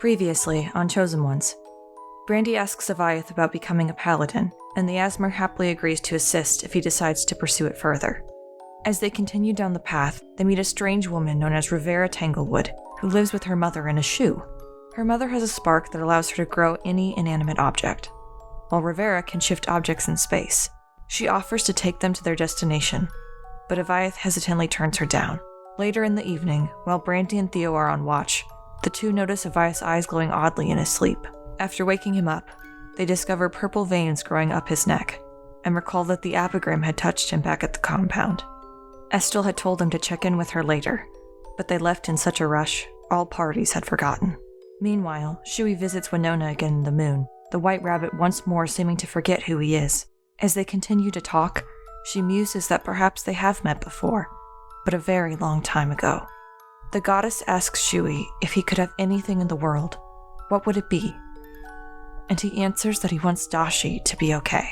Previously, on Chosen Ones, Brandy asks Leviath about becoming a paladin, and the Asmer happily agrees to assist if he decides to pursue it further. As they continue down the path, they meet a strange woman known as Rivera Tanglewood, who lives with her mother in a shoe. Her mother has a spark that allows her to grow any inanimate object, while Rivera can shift objects in space. She offers to take them to their destination, but Leviath hesitantly turns her down. Later in the evening, while Brandy and Theo are on watch, the two notice Leviath's eyes glowing oddly in his sleep. After waking him up, they discover purple veins growing up his neck, and recall that the apigram had touched him back at the compound. Estel had told them to check in with her later, but they left in such a rush, all parties had forgotten. Meanwhile, Chewie visits Winona again in the moon, the white rabbit once more seeming to forget who he is. As they continue to talk, she muses that perhaps they have met before, but a very long time ago. The goddess asks Chewie if he could have anything in the world, what would it be? And he answers that he wants Dashi to be okay.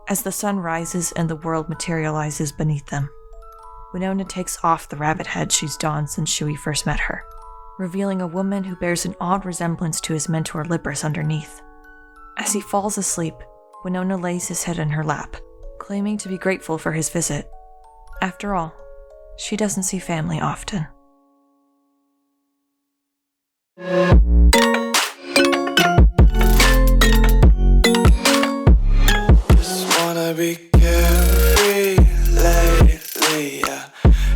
As the sun rises and the world materializes beneath them, Winona takes off the rabbit head she's donned since Chewie first met her, revealing a woman who bears an odd resemblance to his mentor Libris underneath. As he falls asleep, Winona lays his head in her lap, claiming to be grateful for his visit. After all, she doesn't see family often. Just wanna be carefree lately, yeah.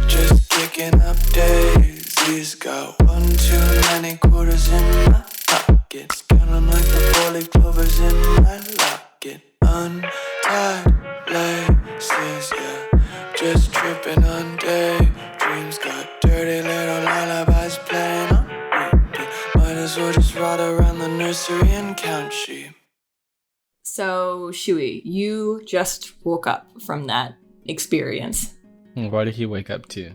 Just kicking up daisies. Got one too many quarters in my pockets. Count 'em like the four-leaf clovers in my locket. Untied laces, yeah. Just tripping on daydreams. Got dirty little lullabies playing on repeat. Might as well just ride around the nursery and count sheep. So, Chewie, you just woke up from that experience. What did he wake up to?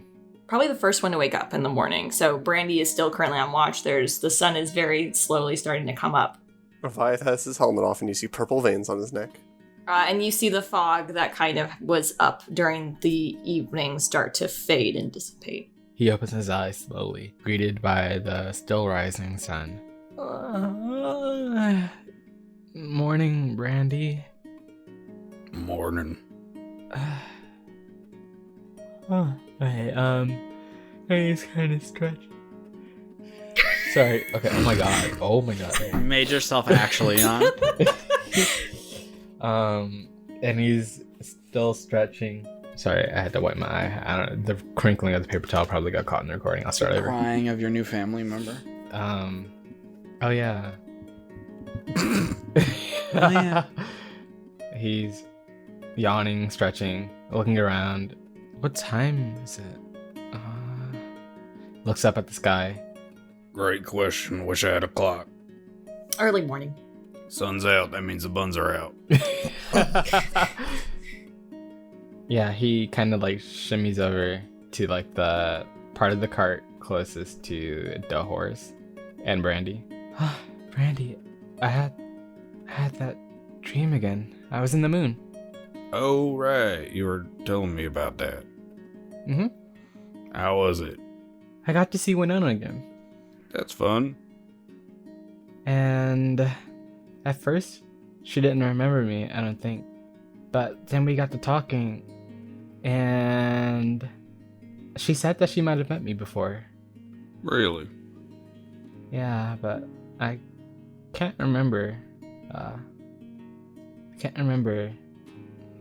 Probably the first one to wake up in the morning. So Brandy is still currently on watch. The sun is very slowly starting to come up. Leviath has his helmet off and you see purple veins on his neck. And you see the fog that kind of was up during the evening start to fade and dissipate. He opens his eyes slowly, greeted by the still rising sun. Morning, Brandy. Morning. Okay, he's kind of stretched. Sorry, okay, oh my god. You made yourself actually on. And he's still stretching. Sorry, I had to wipe my eye. I don't know, the crinkling of the paper towel probably got caught in the recording. I'll start over. Crying of your new family member. Oh yeah. Oh, yeah. He's yawning, stretching, looking around. What time is it? Looks up at the sky. Great question. Wish I had a clock. Early morning. Sun's out. That means the buns are out. Yeah, he kind of like shimmies over to like the part of the cart closest to the horse and Brandy. Brandy, I had that dream again. I was in the moon. Oh, right. You were telling me about that. Mm-hmm. How was it? I got to see Winona again. That's fun. And at first, she didn't remember me, I don't think. But then we got to talking, and she said that she might have met me before. Really? Yeah, but I can't remember. I can't remember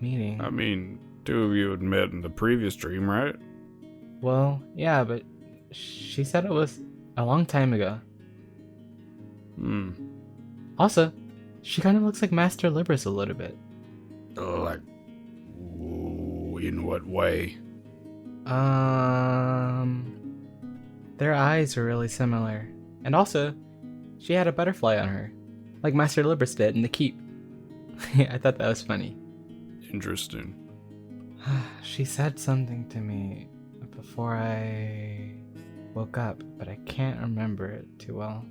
meeting. I mean, two of you had met in the previous dream, right? Well, yeah, but she said it was a long time ago. Also, she kind of looks like Master Libris a little bit. Like, in what way? Their eyes are really similar. And also, she had a butterfly on her, like Master Libris did in the keep. I thought that was funny. Interesting. She said something to me before I woke up, but I can't remember it too well.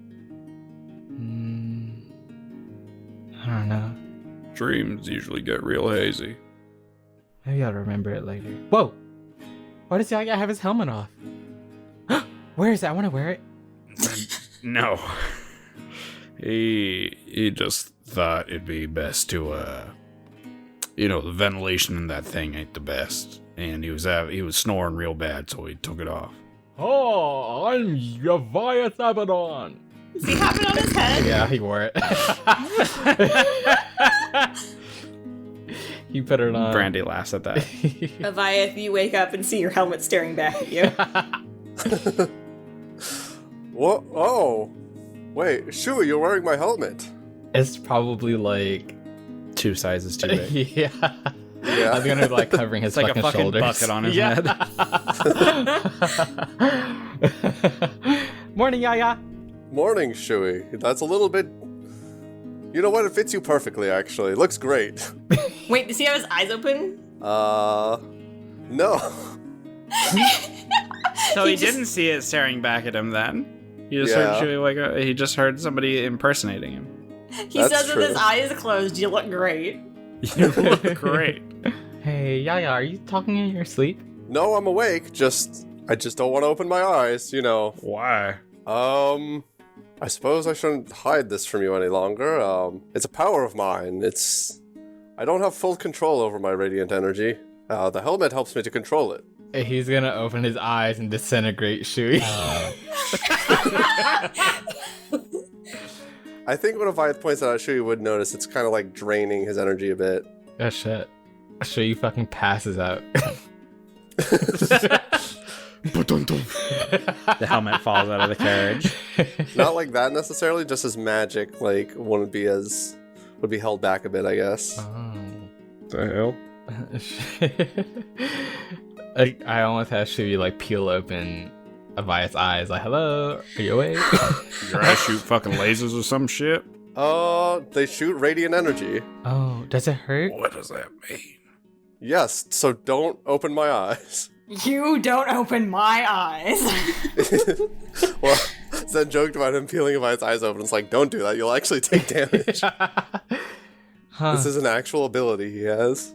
I don't know. Dreams usually get real hazy. Maybe I'll remember it later. Whoa! Why does the guy have his helmet off? Where is it? I want to wear it. No. He just thought it'd be best to, the ventilation in that thing ain't the best. And he was snoring real bad, so he took it off. Oh, I'm Leviath Abaddon. Does he have it on his head? Yeah, he wore it. He put it on. Brandy laughs at that. Leviath, you wake up and see your helmet staring back at you. What? Oh, wait, Chewie, you're wearing my helmet. It's probably like 2 sizes too big. yeah. Yeah. I was gonna like covering his It's like a fucking fucking shoulders. bucket on his Yeah. head. Morning, Yaya. Morning, Chewie. That's a little bit. You know what? It fits you perfectly, actually. It looks great. Wait, does he have his eyes open? No. So He he just- didn't see it staring back at him then. He just Yeah. heard Chewie he just heard somebody impersonating him. He That's says with his true. eyes closed, you look great. You look great. Hey, Yaya, are you talking in your sleep? No, I'm awake. I just don't want to open my eyes, you know. Why? I suppose I shouldn't hide this from you any longer. It's a power of mine. I don't have full control over my radiant energy. The helmet helps me to control it. He's gonna open his eyes and disintegrate Chewie. I think when Leviath points that out, Chewie would notice it's kind of like draining his energy a bit. Oh shit. Chewie fucking passes out. The helmet falls out of the carriage. Not like that necessarily, just as magic, like, would be held back a bit, I guess. Oh. The hell? I almost had Chewie like peel open Leviath's eyes, like, hello, are you awake? Your eyes shoot fucking lasers or some shit? They shoot radiant energy. Oh, does it hurt? What does that mean? Yes, so don't open my eyes. You don't open my eyes. Well, Zen joked about him peeling Leviath's eyes open. It's like, don't do that, you'll actually take damage. Huh. This is an actual ability he has.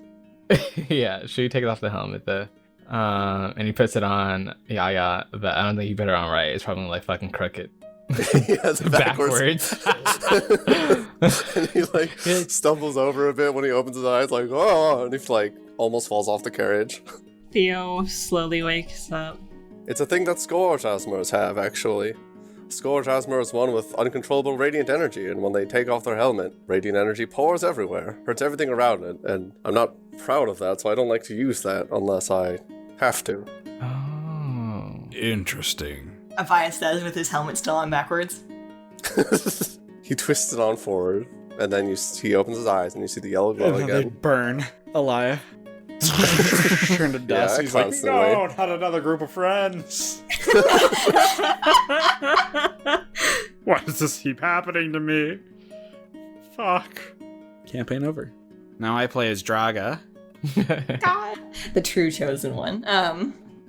Yeah, Chewie takes off the helmet though. And he puts it on Yaya, but I don't think he put it on right. It's probably like fucking crooked. He has it backwards. And he like stumbles over a bit when he opens his eyes, like, oh, and he like almost falls off the carriage. Theo slowly wakes up. It's a thing that Scourge Asmers have, actually. Scourge Asmer is one with uncontrollable radiant energy, and when they take off their helmet, radiant energy pours everywhere, hurts everything around it, and I'm not proud of that, so I don't like to use that unless I have to. Oh. Interesting. Leviath says with his helmet still on backwards. He twists it on forward, and then he opens his eyes, and you see the yellow glow And then they again. burn alive. Turn to dust. Yeah, He's like, constantly. no, not another group of friends. Why does this keep happening to me? Fuck. Campaign over. Now I play as Draga. God. The true chosen one.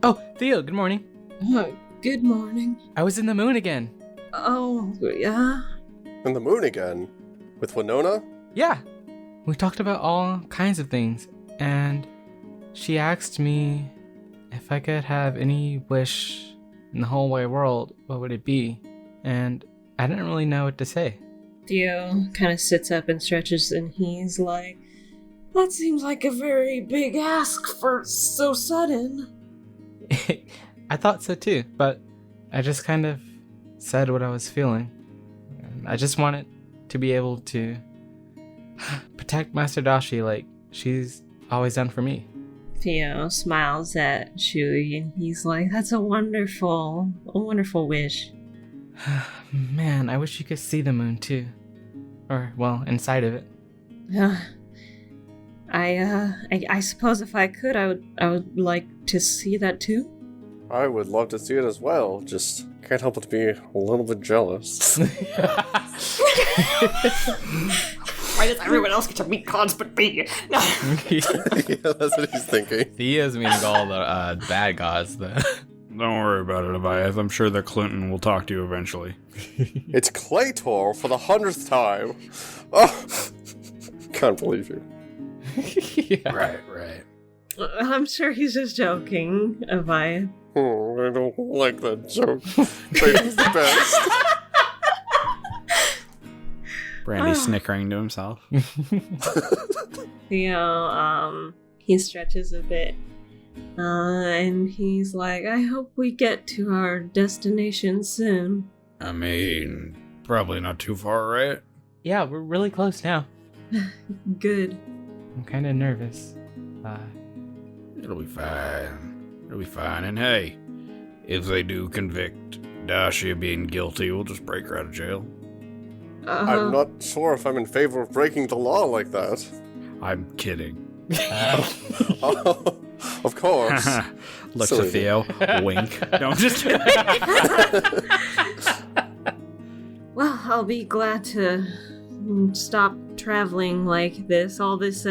Oh, Theo, good morning. Good morning. I was in the moon again. Oh, yeah? And the moon again. With Winona? Yeah. We talked about all kinds of things, and she asked me if I could have any wish in the whole wide world, what would it be? And I didn't really know what to say. Theo kind of sits up and stretches, and he's like, that seems like a very big ask for so sudden. I thought so too, but I just kind of said what I was feeling. And I just wanted to be able to protect Master Dashi like she's always done for me. Theo smiles at Chewie, and he's like, that's a wonderful wish. Man, I wish you could see the moon too. Or, well, inside of it. I suppose if I could, I would like to see that too. I would love to see it as well, just can't help but be a little bit jealous. Why does everyone else get to meet gods but me? No. Yeah, that's what he's thinking. Theo's meaning all the bad gods, though. Don't worry about it, Leviath. I'm sure that Clinton will talk to you eventually. It's Claytor for the 100th time. Oh, can't believe you. Yeah. Right. I'm sure he's just joking, Avaya. I don't like that joke. Claytor's the best. Brandy snickering to himself. He stretches a bit. And he's like, I hope we get to our destination soon. I mean, probably not too far, right? Yeah, we're really close now. Good. I'm kind of nervous. It'll be fine. It'll be fine. And hey, if they do convict Dacia being guilty, we'll just break her out of jail. I'm not sure if I'm in favor of breaking the law like that. I'm kidding. Oh, of course. Looks Silly at Theo. Wink. No, I'm just kidding. Well, I'll be glad to stop traveling like this. All this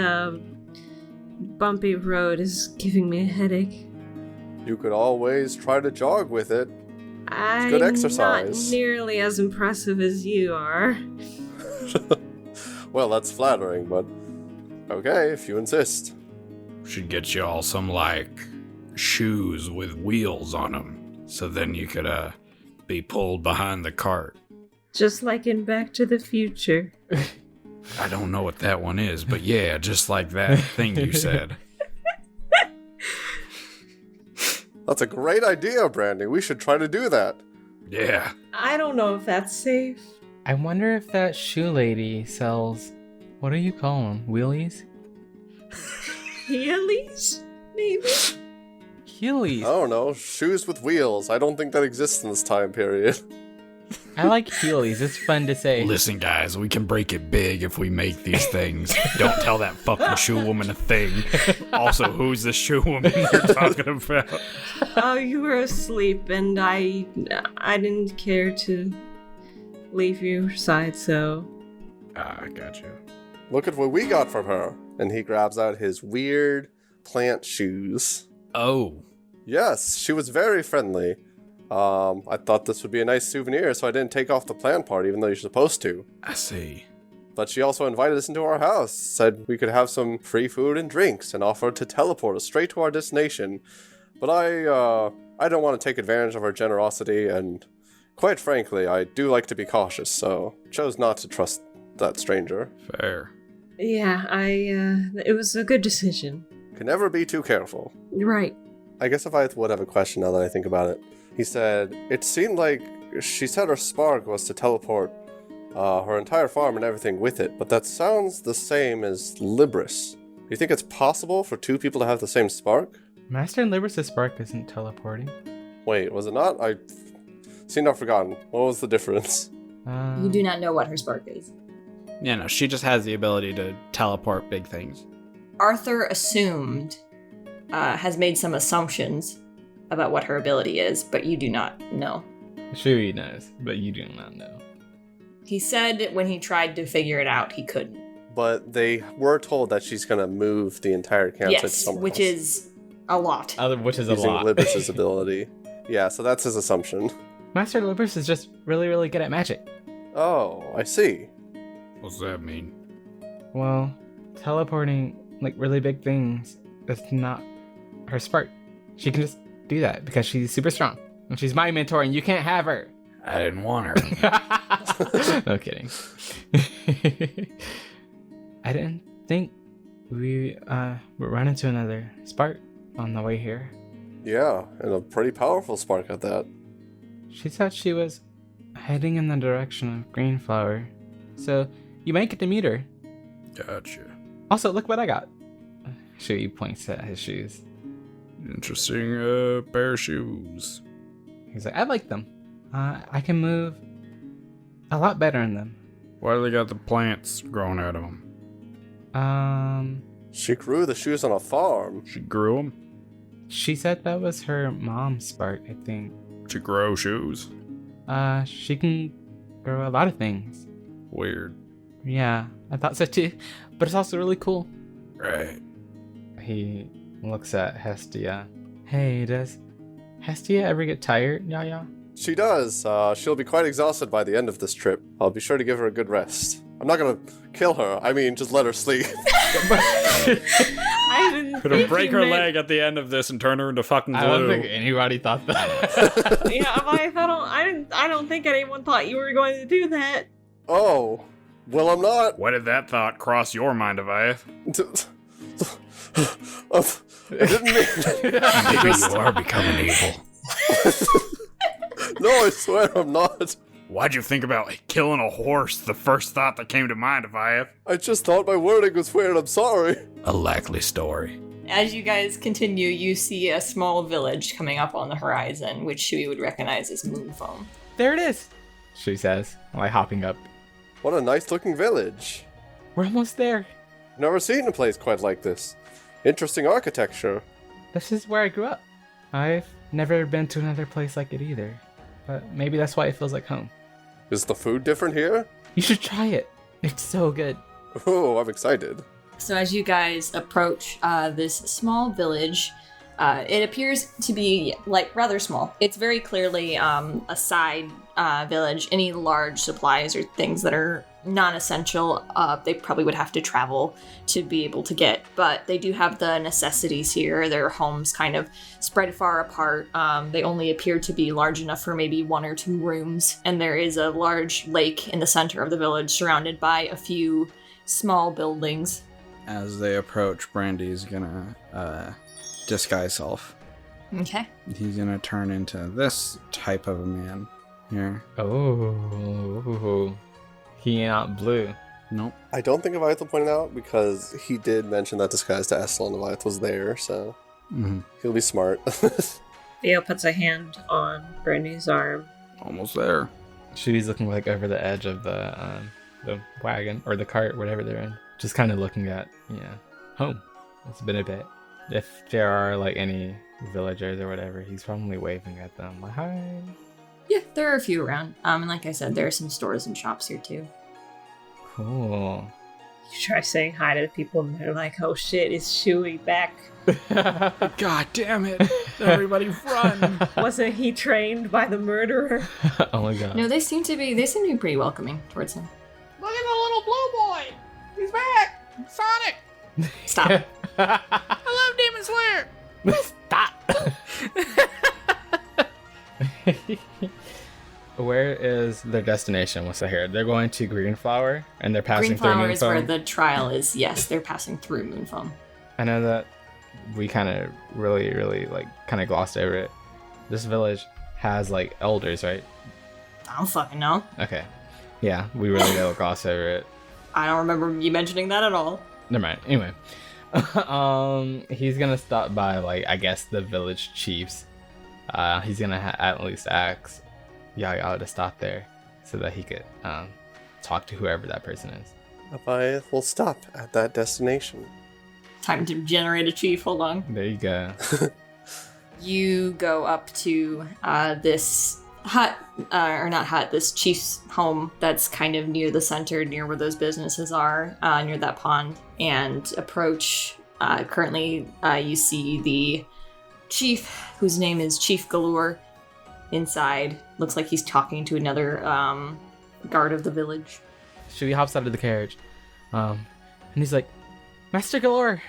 bumpy road is giving me a headache. You could always try to jog with it. I'm good exercise. not nearly as impressive as you are. Well, that's flattering, but okay, if you insist. Should get you all some, like, shoes with wheels on them. So then you could, be pulled behind the cart. Just like in Back to the Future. I don't know what that one is, but yeah, just like that thing you said. That's a great idea, Brandy. We should try to do that. Yeah. I don't know if that's safe. I wonder if that shoe lady sells, what do you call them? Wheelies? Heelys? Maybe? Heelys. I don't know. Shoes with wheels. I don't think that exists in this time period. I like Heelys. It's fun to say. Listen, guys, we can break it big if we make these things. Don't tell that fucking shoe woman a thing. Also, who's the shoe woman you're talking about? Oh, you were asleep, and I didn't care to leave your side, so... I got you. Look at what we got from her. And he grabs out his weird plant shoes. Oh. Yes, she was very friendly. I thought this would be a nice souvenir, so I didn't take off the plant part, even though you're supposed to. I see. But she also invited us into her house, said we could have some free food and drinks, and offered to teleport us straight to our destination. But I don't want to take advantage of her generosity, and quite frankly, I do like to be cautious, so chose not to trust that stranger. Fair. Yeah, it was a good decision. Can never be too careful. Right. I guess if I would have a question now that I think about it. He said, it seemed like she said her spark was to teleport her entire farm and everything with it, but that sounds the same as Libris. Do you think it's possible for two people to have the same spark? Master and Libris' spark isn't teleporting. Wait, was it not? I seem to have forgotten. What was the difference? You do not know what her spark is. Yeah, no, she just has the ability to teleport big things. Arthur assumed, has made some assumptions about what her ability is, but you do not know. Chewie knows, but you do not know. He said when he tried to figure it out, he couldn't. But they were told that she's going to move the entire campsite Yes, somewhere which else. is a lot. Which is a Using lot. Libris' ability. Yeah, so that's his assumption. Master Libris is just really, really good at magic. Oh, I see. What's that mean? Well, teleporting, like, really big things is not her spark. She can just do that because she's super strong. And she's my mentor and you can't have her. I didn't want her. No kidding. I didn't think we would run into another spark on the way here. Yeah, and a pretty powerful spark at that. She said she was heading in the direction of Greenflower. So you might get to meet her. Gotcha. Also, look what I got. Chewie points at his shoes. Interesting pair of shoes. He's like, I like them. I can move a lot better in them. Why do they got the plants growing out of them? She grew the shoes on a farm. She grew them? She said that was her mom's spark, I think. She grow shoes? She can grow a lot of things. Weird. Yeah, I thought so too. But it's also really cool. Right. He looks at Hestia. Hey, does Hestia ever get tired, Yaya? She does. She'll be quite exhausted by the end of this trip. I'll be sure to give her a good rest. I'm not gonna kill her. I mean, just let her sleep. I didn't Could have break her leg at the end of this and turn her into fucking glue. I don't think anybody thought that. Yeah, I don't think anyone thought you were going to do that. Oh, Well, I'm not. Why did that thought cross your mind, Leviath? I didn't mean. Maybe you are becoming evil. No, I swear I'm not. Why'd you think about killing a horse? The first thought that came to mind, Leviath. I just thought my wording was weird. I'm sorry. A likely story. As you guys continue, you see a small village coming up on the horizon, which Chewie would recognize as Moonfoam. There it is, she says, like hopping up. What a nice-looking village. We're almost there. Never seen a place quite like this. Interesting architecture. This is where I grew up. I've never been to another place like it either. But maybe that's why it feels like home. Is the food different here? You should try it. It's so good. Oh, I'm excited. So as you guys approach this small village, it appears to be like rather small. It's very clearly a side village. Any large supplies or things that are non-essential, they probably would have to travel to be able to get. But they do have the necessities here. Their homes kind of spread far apart. They only appear to be large enough for maybe 1 or 2 rooms. And there is a large lake in the center of the village surrounded by a few small buildings. As they approach, Brandy's gonna disguise self. Okay. He's gonna turn into this type of a man here. Oh, he ain't not blue. Nope. I don't think Leviath will point it out because he did mention that disguise to Estel and Leviath was there, so he'll be smart. Theo puts a hand on Brandy's arm. Almost there. She's looking like over the edge of the wagon or the cart, whatever they're in. Just kind of looking at, home. It's been a bit. If there are like any villagers or whatever, he's probably waving at them like, hi. Yeah, there are a few around. And like I said, there are some stores and shops here too. Cool. You try saying hi to the people and they're like, oh shit, it's Chewie back. God damn it. Everybody run. Wasn't he trained by the murderer? Oh my god. No, they seem to be pretty welcoming towards him. Look at the little blue boy! He's back! Sonic! Stop. I love Demon Slayer! Stop. Where is their destination? What's I hear? They're going to Greenflower and they're passing through Greenflower is where Moonfoam. the trial is. Yes, they're passing through Moonfoam. I know that we kind of really like kind of glossed over it. This village has like elders, right? I don't fucking know. Okay. Yeah, we really gotta gloss over it. I don't remember you mentioning that at all. Never mind. Anyway, he's gonna stop by like I guess the village chiefs. He's gonna at least ask Yaya to stop there so that he could talk to whoever that person is. Leviath will stop at that destination. Time to generate a chief. Hold on. There you go. You go up to this hut, or not hut, this chief's home that's kind of near the center, near where those businesses are, near that pond, and approach. Currently, you see the chief, whose name is Chief Galore, inside. Looks like he's talking to another guard of the village. Chewie hops out of the carriage, and he's like, Master Galore.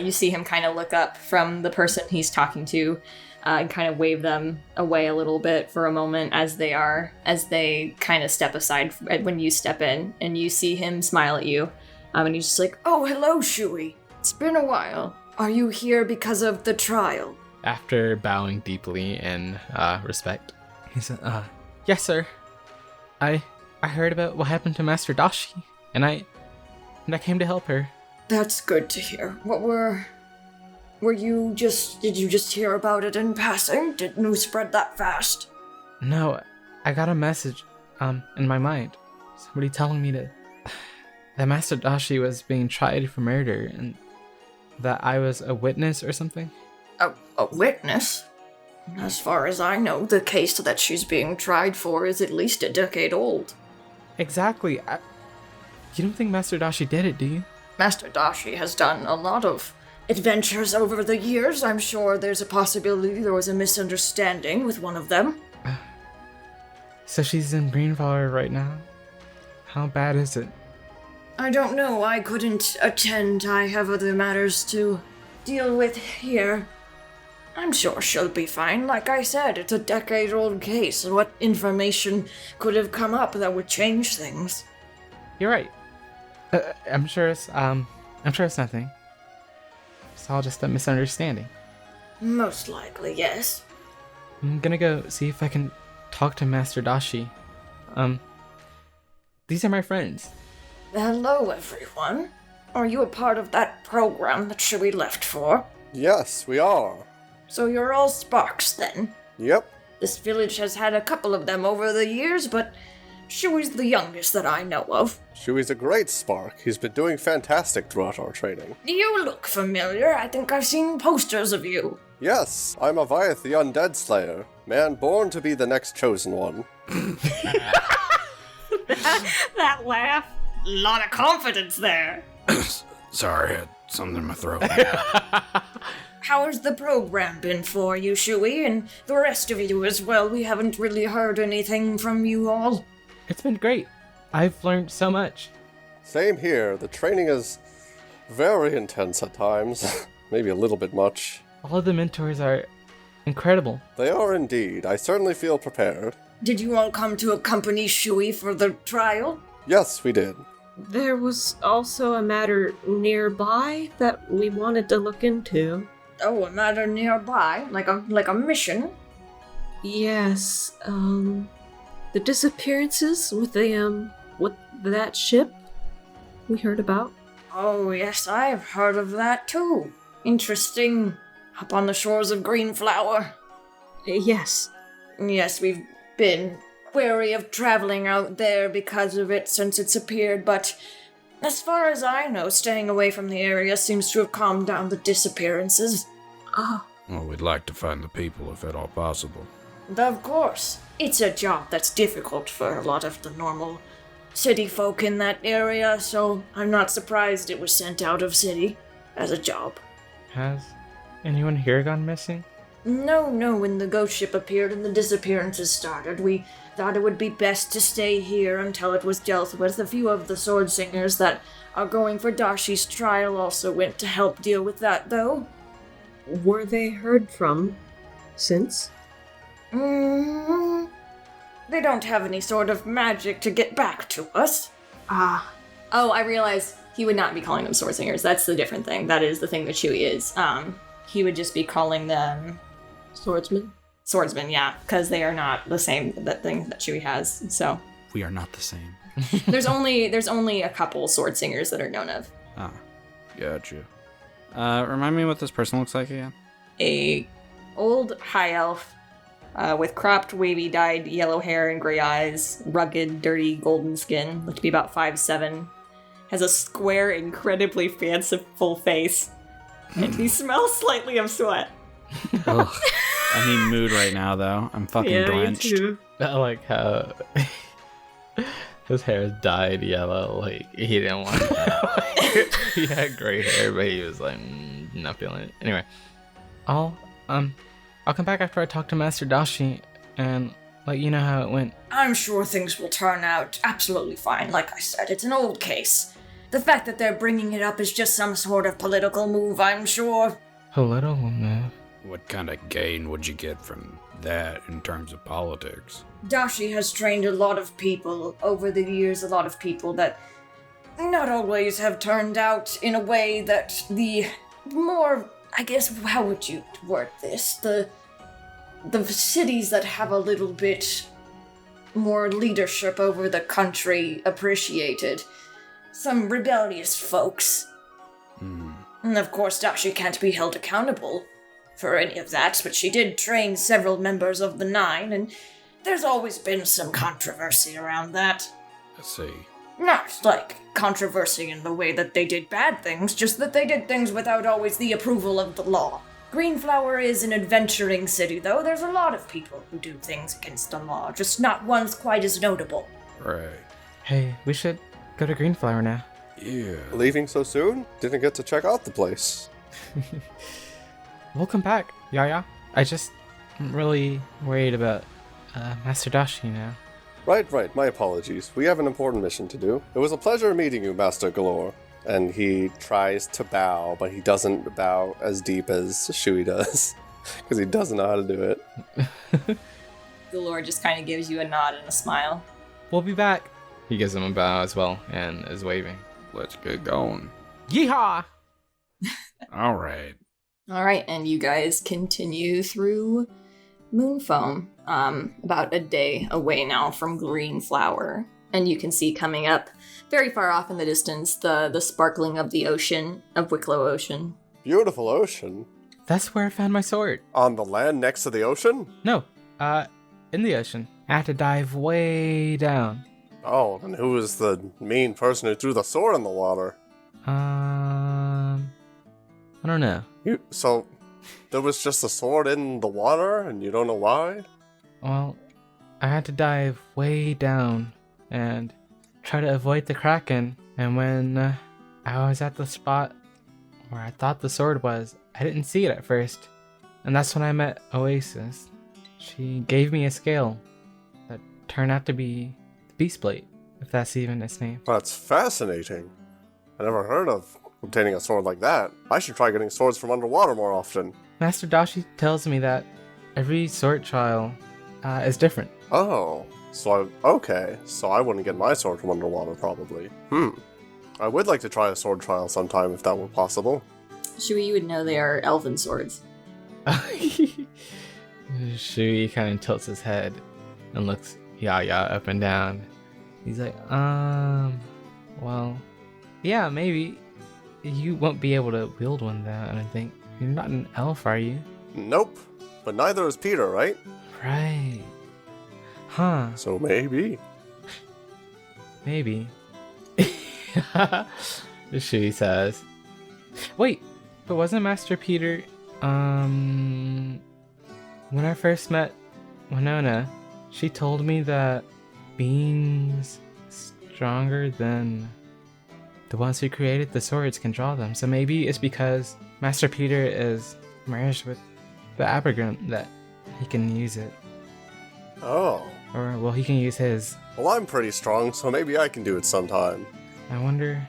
You see him kind of look up from the person he's talking to, and kind of wave them away a little bit for a moment as they kind of step aside when you step in, and you see him smile at you, and he's just like, "Oh, hello, Chewie. It's been a while. Are you here because of the trial?" After bowing deeply in respect, he said, yes, sir. I heard about what happened to Master Dashi, and I came to help her. That's good to hear. Did you just hear about it in passing? Did news spread that fast? No, I got a message, in my mind. Somebody telling me that Master Dashi was being tried for murder, and that I was a witness or something. A witness? As far as I know, the case that she's being tried for is at least a decade old. Exactly. You don't think Master Dashi did it, do you? Master Dashi has done a lot of adventures over the years. I'm sure there's a possibility there was a misunderstanding with one of them. So she's in Greenflower right now? How bad is it? I don't know. I couldn't attend. I have other matters to deal with here. I'm sure she'll be fine. Like I said, it's a decade-old case. What information could have come up that would change things? you're right. I'm sure it's nothing. It's all just a misunderstanding. Most likely, yes. I'm gonna go see if I can talk to Master Dashi. These are my friends. Hello, everyone. Are you a part of that program that Chewie left for? Yes, we are. So you're all Sparks, then? Yep. This village has had a couple of them over the years, but Chewie's the youngest that I know of. Chewie's a great spark. He's been doing fantastic throughout our training. You look familiar. I think I've seen posters of you. Yes, I'm Leviath the Undead Slayer, man born to be the next chosen one. That laugh. Lot of confidence there. Sorry, I had something in my throat. How has the program been for you, Chewie, and the rest of you as well? We haven't really heard anything from you all. It's been great. I've learned so much. Same here. The training is very intense at times. Maybe a little bit much. All of the mentors are incredible. They are indeed. I certainly feel prepared. Did you all come to accompany Chewie for the trial? Yes, we did. There was also a matter nearby that we wanted to look into. Oh, a matter nearby? Like a mission? Yes, the disappearances with with that ship we heard about. Oh, yes, I've heard of that too. Interesting. Up on the shores of Greenflower. Yes. Yes, we've been wary of traveling out there because of it since it's appeared, but as far as I know, staying away from the area seems to have calmed down the disappearances. Ah. Well, we'd like to find the people if at all possible. Of course. It's a job that's difficult for a lot of the normal city folk in that area, so I'm not surprised it was sent out of city as a job. Has anyone here gone missing? No, when the ghost ship appeared and the disappearances started, we thought it would be best to stay here until it was dealt with. A few of the sword singers that are going for Dashi's trial also went to help deal with that, though. Were they heard from since? They don't have any sort of magic to get back to us. Ah. Oh, I realize he would not be calling them sword singers. That's the different thing. That is the thing that Chewie is. He would just be calling them Swordsman? swordsmen, yeah, because they are not the same that thing that Chewie has. So We are not the same. there's only a couple sword singers that are known of. Ah, gotcha. Remind me what this person looks like again? A old high elf with cropped, wavy, dyed yellow hair and gray eyes, rugged, dirty, golden skin, looked to be about 5'7", has a square, incredibly fanciful face, and he smells slightly of sweat. Ugh. I need mood right now, though. I'm fucking drenched. I like how his hair is dyed yellow. Like, he didn't want it. He had gray hair, but he was like, not feeling it. Anyway, I'll come back after I talk to Master Dashi and let you know how it went. I'm sure things will turn out absolutely fine. Like I said, it's an old case. The fact that they're bringing it up is just some sort of political move, I'm sure. Political move? What kind of gain would you get from that in terms of politics? Dashi has trained a lot of people over the years, a lot of people that not always have turned out in a way that the more, I guess, how would you word this? The cities that have a little bit more leadership over the country appreciated. Some rebellious folks. And of course, Dashi can't be held accountable for any of that, but she did train several members of the Nine, and there's always been some controversy around that. I see. Not like controversy in the way that they did bad things, just that they did things without always the approval of the law. Greenflower is an adventuring city, though. There's a lot of people who do things against the law, just not ones quite as notable. Right. Hey, we should go to Greenflower now. Yeah. Leaving so soon? Didn't get to check out the place. We'll come back, Yaya. I'm really worried about Master Dashi now. Right. My apologies. We have an important mission to do. It was a pleasure meeting you, Master Galore. And he tries to bow, but he doesn't bow as deep as Chewie does. Because he doesn't know how to do it. Galore just kind of gives you a nod and a smile. We'll be back. He gives him a bow as well and is waving. Let's get going. Yeehaw! All right. All right, and you guys continue through Moonfoam, about a day away now from Greenflower. And you can see coming up very far off in the distance the sparkling of the ocean, of Wicklow Ocean. Beautiful ocean. That's where I found my sword. On the land next to the ocean? No, in the ocean. I had to dive way down. Oh, and who was the mean person who threw the sword in the water? I don't know. So, there was just a sword in the water, and you don't know why? Well, I had to dive way down and try to avoid the Kraken. And when I was at the spot where I thought the sword was, I didn't see it at first. And that's when I met Oasis. She gave me a scale that turned out to be the Beast Blade, if that's even its name. That's fascinating. I never heard of obtaining a sword like that. I should try getting swords from underwater more often. Master Dashi tells me that every sword trial is different. Oh, so I wouldn't get my sword from underwater probably. I would like to try a sword trial sometime if that were possible. Chewie, you would know they are elven swords. Chewie kind of tilts his head and looks Yaya up and down. He's like, well, yeah, maybe. You won't be able to wield one though, I don't think. You're not an elf, are you? Nope, but neither is Peter, right? Right. Huh. So maybe. Maybe. She says. Wait, but wasn't Master Peter, when I first met Winona, she told me that beings stronger than the ones who created the swords can draw them. So maybe it's because Master Peter is merged with the Abergrim that he can use it. Oh. Or, well, he can use his. Well, I'm pretty strong, so maybe I can do it sometime. I wonder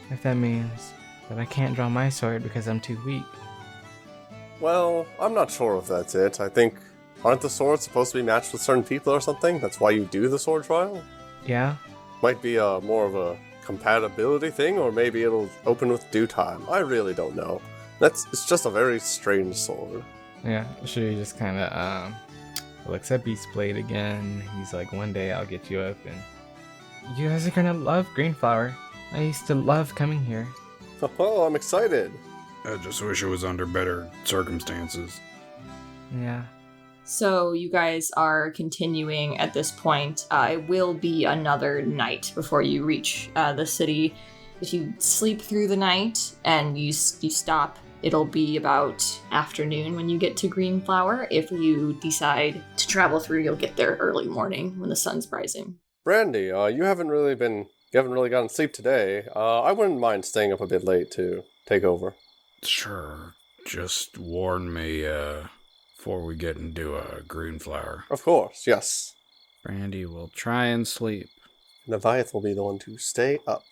if that means that I can't draw my sword because I'm too weak. Well, I'm not sure if that's it. I think, aren't the swords supposed to be matched with certain people or something? That's why you do the sword trial? Yeah? Might be more of a compatibility thing, or maybe it'll open with due time. I really don't know. It's just a very strange sword. Yeah, she just kind of looks at Beast Blade again. He's like, one day I'll get you open. You guys are gonna love Greenflower. I used to love coming here. Oh, I'm excited. I just wish it was under better circumstances. Yeah. So you guys are continuing at this point. It will be another night before you reach the city. If you sleep through the night and you stop, it'll be about afternoon when you get to Greenflower. If you decide to travel through, you'll get there early morning when the sun's rising. Brandy, you haven't really gotten sleep today. I wouldn't mind staying up a bit late to take over. Sure. Just warn me, before we get into Greenflower. Of course, yes. Brandy will try and sleep. Leviath will be the one to stay up.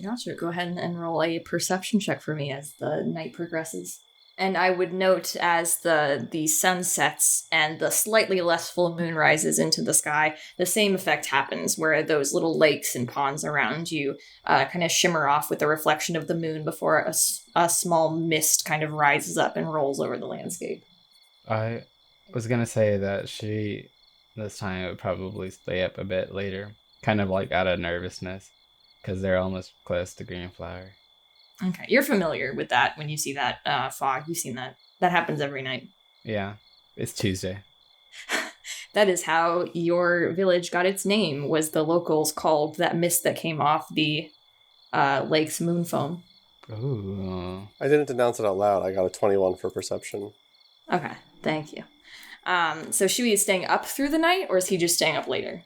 Gotcha. Go ahead and roll a perception check for me as the night progresses. And I would note as the sun sets and the slightly less full moon rises into the sky, the same effect happens where those little lakes and ponds around you kind of shimmer off with the reflection of the moon before a small mist kind of rises up and rolls over the landscape. I was gonna say that she, this time, would probably stay up a bit later, kind of like out of nervousness, because they're almost close to Greenflower. Okay, you're familiar with that when you see that fog. You've seen that. That happens every night. Yeah, it's Tuesday. That is how your village got its name, was the locals called that mist that came off the lake's moonfoam. Ooh. I didn't announce it out loud. I got a 21 for perception. Okay, thank you. So Chewie is staying up through the night, or is he just staying up later?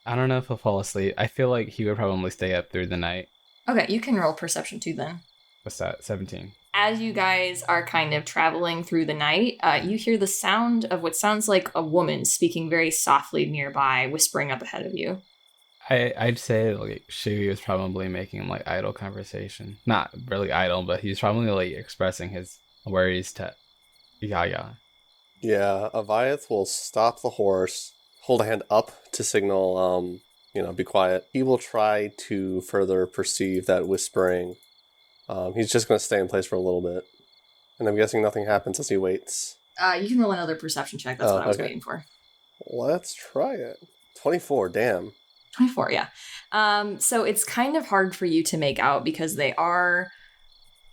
I don't know if he'll fall asleep. I feel like he would probably stay up through the night. Okay, you can roll perception too then. What's that? 17. As you guys are kind of traveling through the night, you hear the sound of what sounds like a woman speaking very softly nearby, whispering up ahead of you. I'd say like Chewie was probably making like idle conversation. Not really idle, but he's probably like expressing his worries to Yaya. Yeah, Leviath will stop the horse, hold a hand up to signal be quiet. He will try to further perceive that whispering. He's just going to stay in place for a little bit. And I'm guessing nothing happens as he waits. You can roll another perception check. That's what I was waiting for. Let's try it. 24, damn. 24, yeah. So it's kind of hard for you to make out because they are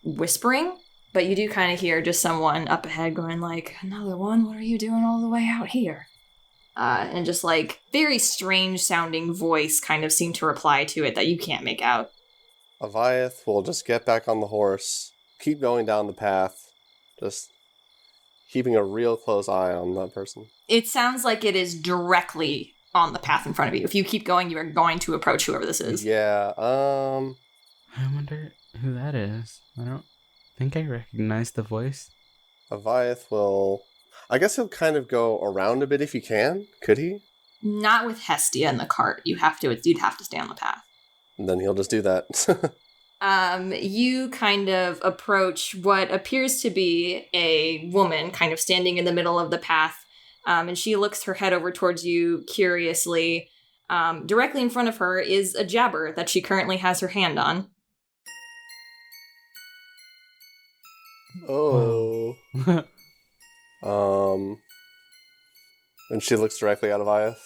whispering, but you do kind of hear just someone up ahead going like, another one? What are you doing all the way out here? And just like very strange sounding voice kind of seemed to reply to it that you can't make out. Leviath will just get back on the horse, keep going down the path, just keeping a real close eye on that person. It sounds like it is directly on the path in front of you. If you keep going, you are going to approach whoever this is. Yeah, I wonder who that is. I don't think I recognize the voice. Leviath will... I guess he'll kind of go around a bit if he can. Could he? Not with Hestia in the cart. You'd have to stay on the path. And then he'll just do that. You kind of approach what appears to be a woman kind of standing in the middle of the path. And she looks her head over towards you curiously. Directly in front of her is a jabber that she currently has her hand on. Oh. And she looks directly at Leviath.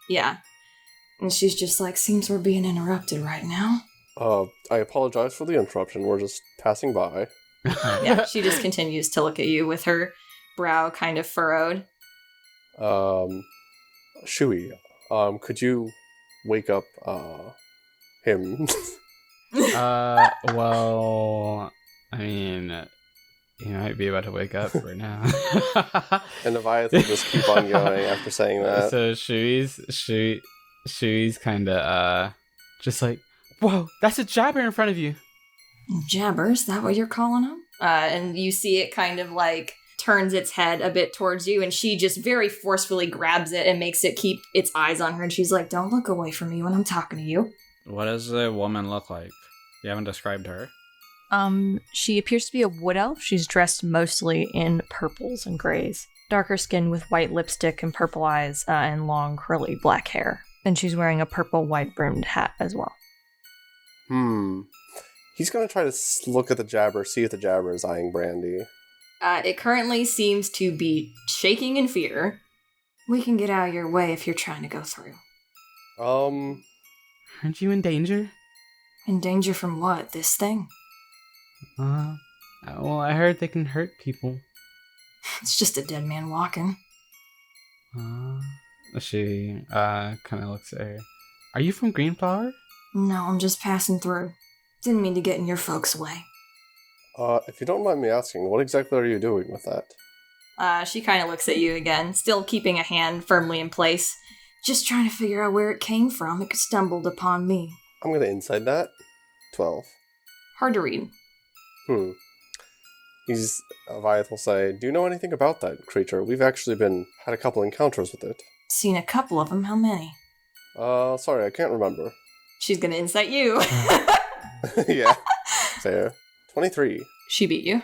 Yeah. And she's just like, seems we're being interrupted right now. I apologize for the interruption. We're just passing by. Yeah, she just continues to look at you with her brow kind of furrowed. Chewie, could you wake up, him? Well, I mean, he might be about to wake up right now. And Leviath will just keep on going after saying that. So Chewie's kind of, just like, whoa, that's a jabber in front of you. Jabber, is that what you're calling him? And you see it kind of like turns its head a bit towards you, and she just very forcefully grabs it and makes it keep its eyes on her, and she's like, don't look away from me when I'm talking to you. What does the woman look like? You haven't described her. She appears to be a wood elf. She's dressed mostly in purples and grays. Darker skin with white lipstick and purple eyes, and long curly black hair. And she's wearing a purple white brimmed hat as well. He's gonna try to look at the jabber, see if the jabber is eyeing Brandy. It currently seems to be shaking in fear. We can get out of your way if you're trying to go through. Aren't you in danger? In danger from what? This thing? Well, I heard they can hurt people. It's just a dead man walking. She, kind of looks at her. Are you from Greenflower? No, I'm just passing through. Didn't mean to get in your folks' way. If you don't mind me asking, what exactly are you doing with that? She kind of looks at you again, still keeping a hand firmly in place. Just trying to figure out where it came from. It stumbled upon me. I'm gonna inside that. 12. Hard to read. Leviath will say, do you know anything about that creature? We've actually had a couple encounters with it. Seen a couple of them. How many? Sorry, I can't remember. She's gonna incite you. Yeah, fair. 23. She beat you.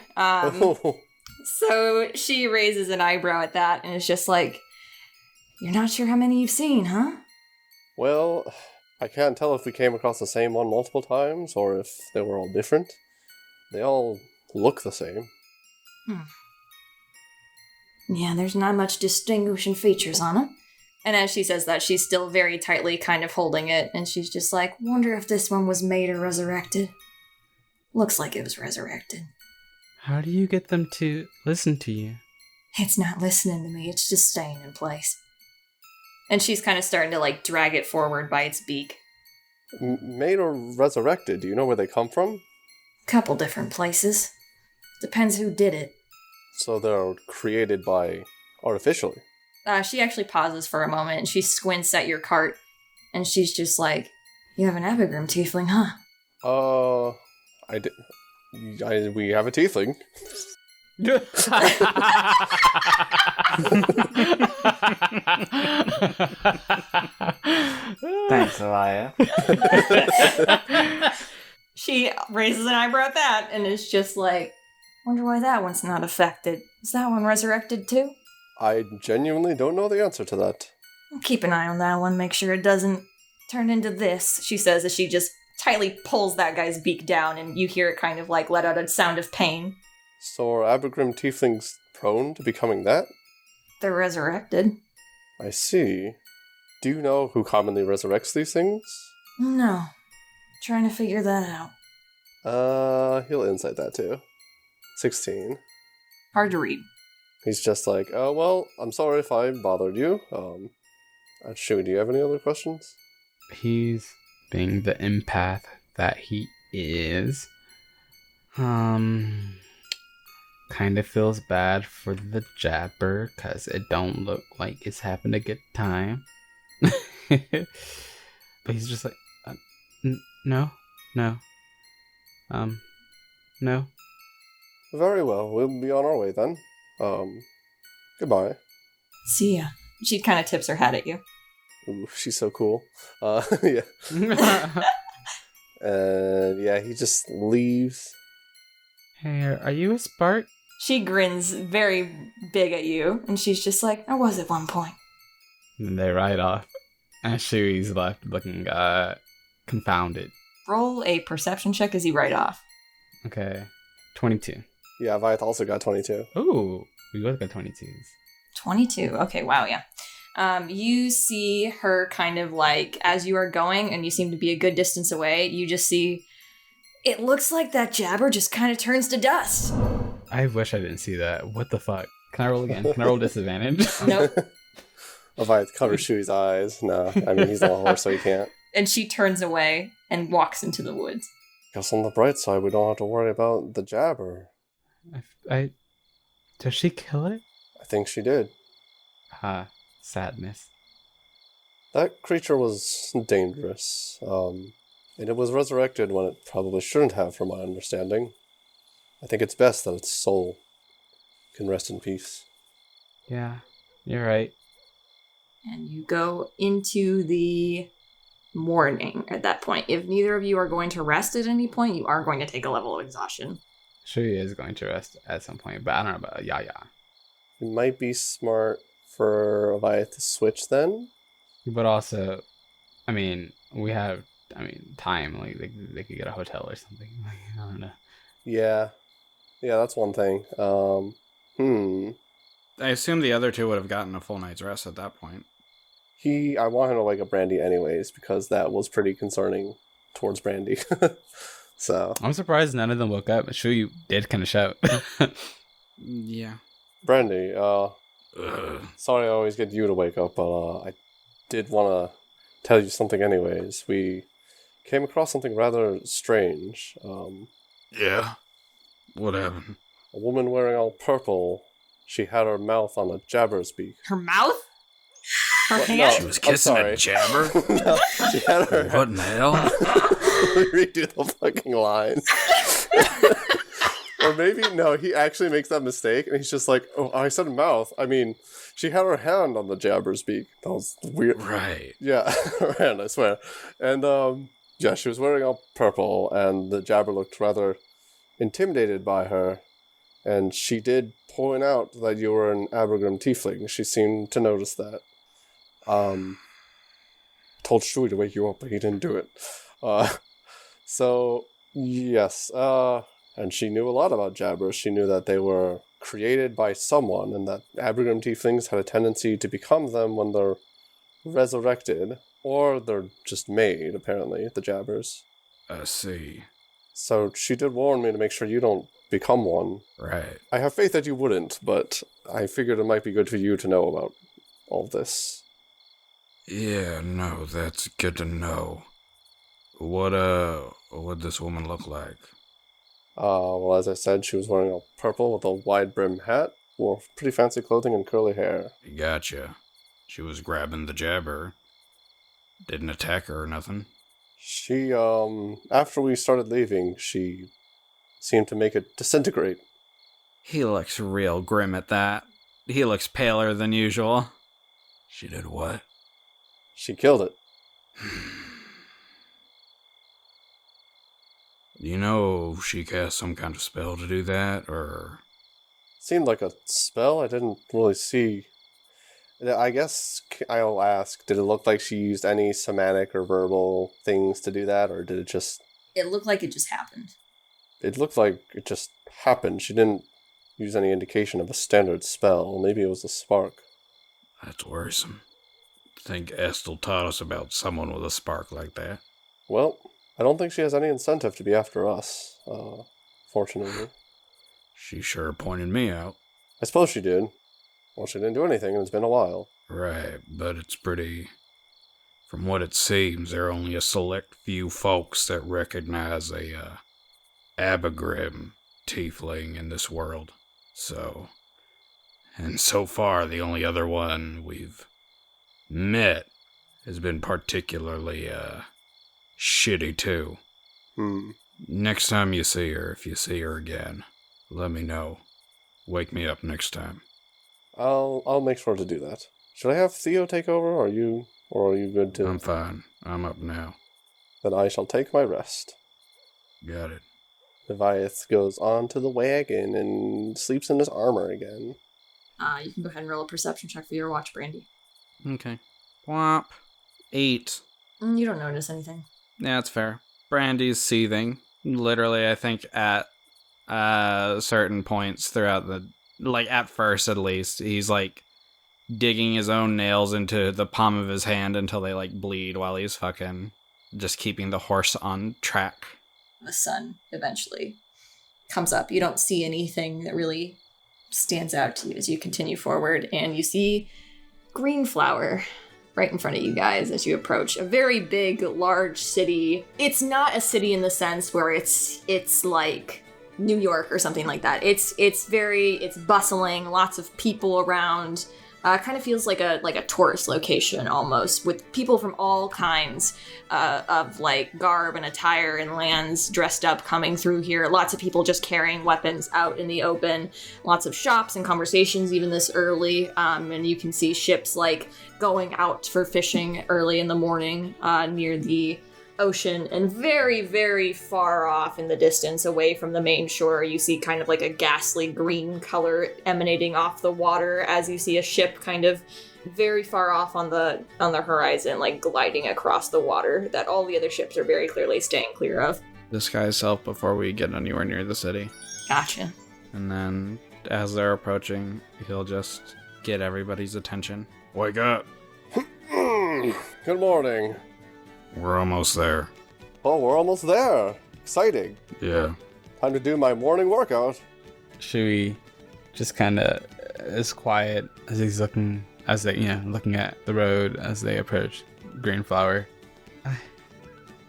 So she raises an eyebrow at that and is just like, you're not sure how many you've seen, huh? Well, I can't tell if we came across the same one multiple times or if they were all different. They all look the same. Yeah, there's not much distinguishing features on it. And as she says that, she's still very tightly kind of holding it, and she's just like, wonder if this one was made or resurrected. Looks like it was resurrected. How do you get them to listen to you? It's not listening to me, it's just staying in place. And she's kind of starting to, like, drag it forward by its beak. Made or resurrected? Do you know where they come from? Couple different places. Depends who did it. So they're created by artificially? She actually pauses for a moment, and she squints at your cart, and she's just like, you have an Abigram tiefling, huh? We have a tiefling. Thanks, Elia. She raises an eyebrow at that, and is just like, wonder why that one's not affected. Is that one resurrected too? I genuinely don't know the answer to that. Keep an eye on that one, make sure it doesn't turn into this, she says as she just tightly pulls that guy's beak down, and you hear it kind of like let out a sound of pain. So are Abergrim tieflings prone to becoming that? They're resurrected. I see. Do you know who commonly resurrects these things? No. Trying to figure that out. He'll insight that too. 16. Hard to read. He's just like, oh, well, I'm sorry if I bothered you. Chewie, do you have any other questions? He's being the empath that he is. Kind of feels bad for the jabber, cause it don't look like it's having a good time. But he's just like, no. No. Very well, we'll be on our way then. Goodbye. See ya. She kind of tips her hat at you. Ooh, she's so cool. Yeah. And yeah, he just leaves. Hey, are you a spark? She grins very big at you, and she's just like, I was at one point. And they ride off. And Chewie's left looking confounded. Roll a perception check as you ride off. Okay. 22. Yeah, Viath also got 22. Ooh, we both got 22s. 22. Okay, wow, yeah. You see her kind of like, as you are going, and you seem to be a good distance away, you just see, it looks like that jabber just kind of turns to dust. I wish I didn't see that. What the fuck? Can I roll again? Can I roll disadvantage? Nope. Viath covers Chewie's eyes. No, I mean, he's on a horse, so he can't. And she turns away and walks into the woods. Guess on the bright side, we don't have to worry about the jabber. Does she kill it? I think she did. Sadness. That creature was dangerous, and it was resurrected when it probably shouldn't have, from my understanding. I think it's best that its soul can rest in peace. Yeah, you're right. And you go into the morning at that point. If neither of you are going to rest at any point, you are going to take a level of exhaustion. She is going to rest at some point, but I don't know about Yaya. It might be smart for Leviath to switch then. But also, I mean, we have, time. Like, they could get a hotel or something. Like, I don't know. Yeah, that's one thing. I assume the other two would have gotten a full night's rest at that point. I want him to wake up Brandy anyways, because that was pretty concerning towards Brandy. So I'm surprised none of them woke up. Chewie did kind of shout. Yeah. Brandy, sorry I always get you to wake up, but I did want to tell you something anyways. We came across something rather strange. Yeah? What happened? A woman wearing all purple. She had her mouth on a jabber's beak. Her mouth? Her What? hand? No. She was kissing a jabber? No, she had her... What in the hell? Redo the fucking line. Or maybe, no, he actually makes that mistake, and he's just like, oh, I said mouth. I mean, she had her hand on the jabber's beak. That was weird. Right. Yeah, her hand, I swear. And, yeah, she was wearing all purple, and the jabber looked rather intimidated by her. And she did point out that you were an Abergrim tiefling. She seemed to notice that. Told Chewie to wake you up, but he didn't do it. So, yes, and she knew a lot about jabbers. She knew that they were created by someone, and that Abergrim tieflings had a tendency to become them when they're resurrected, or they're just made, apparently, the jabbers. I see. So she did warn me to make sure you don't become one. Right. I have faith that you wouldn't, but I figured it might be good for you to know about all this. Yeah, no, that's good to know. What'd this woman look like? Well, as I said, she was wearing all purple with a wide brim hat, wore pretty fancy clothing and curly hair. Gotcha. She was grabbing the jabber. Didn't attack her or nothing. She, after we started leaving, she seemed to make it disintegrate. He looks real grim at that. He looks paler than usual. She did what? She killed it. You know she cast some kind of spell to do that, or... Seemed like a spell. I didn't really see I guess I'll ask, did it look like she used any somatic or verbal things to do that, or did it just... It looked like it just happened. It looked like it just happened. She didn't use any indication of a standard spell. Maybe it was a spark. That's worrisome. I think Estel taught us about someone with a spark like that. Well, I don't think she has any incentive to be after us, fortunately. She sure pointed me out. I suppose she did. Well, she didn't do anything, and it's been a while. Right, but it's pretty... From what it seems, there are only a select few folks that recognize a, Abagrim tiefling in this world. So... And so far, the only other one we've met has been particularly, shitty, too. Next time you see her, if you see her again, let me know. Wake me up next time. I'll make sure to do that. Should I have Theo take over, or are you good too? I'm fine. I'm up now. Then I shall take my rest. Got it. Leviath goes on to the wagon and sleeps in his armor again. You can go ahead and roll a perception check for your watch, Brandy. Okay. Whomp. 8. You don't notice anything. Yeah, that's fair. Brandy's seething. Literally, I think at certain points throughout the... Like, at first, at least, he's, like, digging his own nails into the palm of his hand until they, like, bleed while he's fucking just keeping the horse on track. The sun eventually comes up. You don't see anything that really stands out to you as you continue forward, and you see green flower right in front of you guys as you approach. A very big, large city. It's not a city in the sense where it's like New York or something like that. It's bustling, lots of people around. Kind of feels like a tourist location almost, with people from all kinds of like garb and attire and lands dressed up coming through here. Lots of people just carrying weapons out in the open. Lots of shops and conversations even this early. And you can see ships like going out for fishing early in the morning near the ocean, and very, very far off in the distance away from the main shore, you see kind of like a ghastly green color emanating off the water as you see a ship kind of very far off on the horizon, like gliding across the water that all the other ships are very clearly staying clear of. Disguise yourself before we get anywhere near the city. Gotcha. And then, as they're approaching, he'll just get everybody's attention. Wake up. Good morning. We're almost there. Oh, we're almost there. Exciting. Yeah. Time to do my morning workout. Chewie just kind of is quiet as he's looking at the road as they approach Greenflower.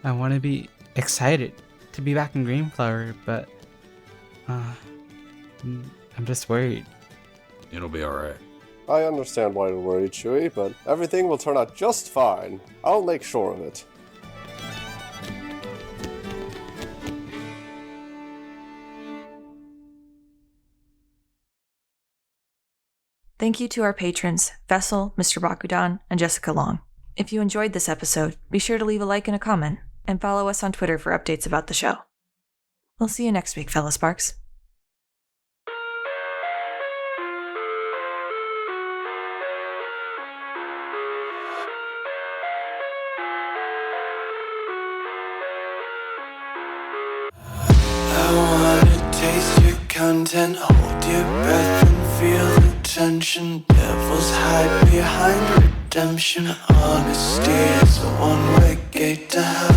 I want to be excited to be back in Greenflower, but I'm just worried. It'll be alright. I understand why you're worried, Chewie, but everything will turn out just fine. I'll make sure of it. Thank you to our patrons, Vessel, Mr. Bakudan, and Jessica Long. If you enjoyed this episode, be sure to leave a like and a comment, and follow us on Twitter for updates about the show. We'll see you next week, Fella Sparks. I wanna taste your content, hold your breath and feel the tension. Devils hide behind redemption. Honesty is a one-way gate to hell.